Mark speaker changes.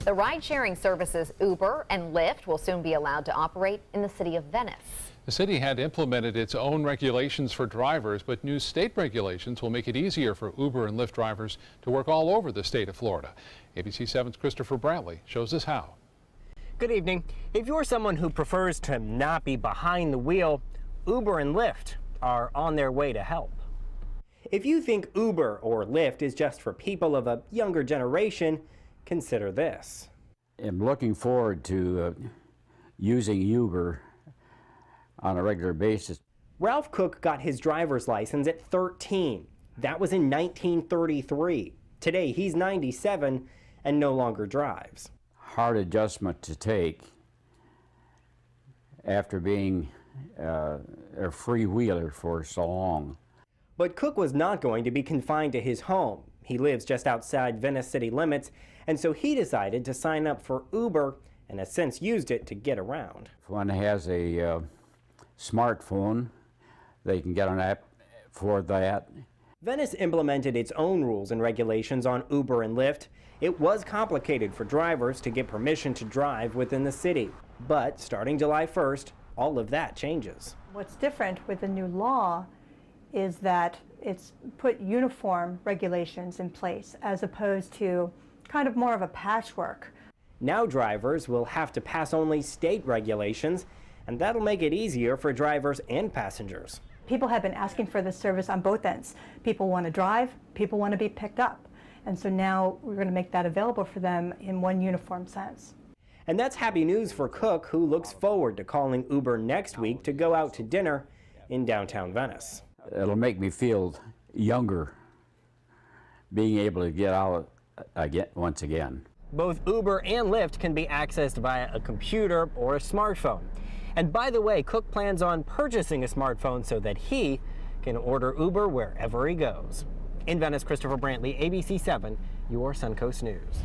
Speaker 1: The ride-sharing services Uber and Lyft will soon be allowed to operate in the city of Venice.
Speaker 2: The city had implemented its own regulations for drivers, but new state regulations will make it easier for Uber and Lyft drivers to work all over the state of Florida. ABC 7's Christopher Brantley shows us how.
Speaker 3: Good evening. If you're someone who prefers to not be behind the wheel, Uber and Lyft are on their way to help. If you think Uber or Lyft is just for people of a younger generation, consider this.
Speaker 4: I'm looking forward to using Uber on a regular basis.
Speaker 3: Ralph Cooke got his driver's license at 13. That was in 1933. Today he's 97 and no longer drives.
Speaker 4: Hard adjustment to take after being a freewheeler for so long.
Speaker 3: But Cooke was not going to be confined to his home. He lives just outside Venice city limits, and so he decided to sign up for Uber and has since used it to get around.
Speaker 4: If one has a smartphone, they can get an app for that.
Speaker 3: Venice implemented its own rules and regulations on Uber and Lyft. It was complicated for drivers to get permission to drive within the city. But starting July 1st, all of that changes.
Speaker 5: What's different with the new law is that it's put uniform regulations in place as opposed to kind of more of a patchwork.
Speaker 3: Now drivers will have to pass only state regulations, and that'll make it easier for drivers and passengers.
Speaker 5: People have been asking for this service on both ends. People want to drive, people want to be picked up. And so now we're going to make that available for them in one uniform sense.
Speaker 3: And that's happy news for Cooke, who looks forward to calling Uber next week to go out to dinner in downtown Venice.
Speaker 4: It'll make me feel younger, being able to get out once again.
Speaker 3: Both Uber and Lyft can be accessed via a computer or a smartphone. And by the way, Cooke plans on purchasing a smartphone so that he can order Uber wherever he goes. In Venice, Christopher Brantley, ABC 7, your Suncoast News.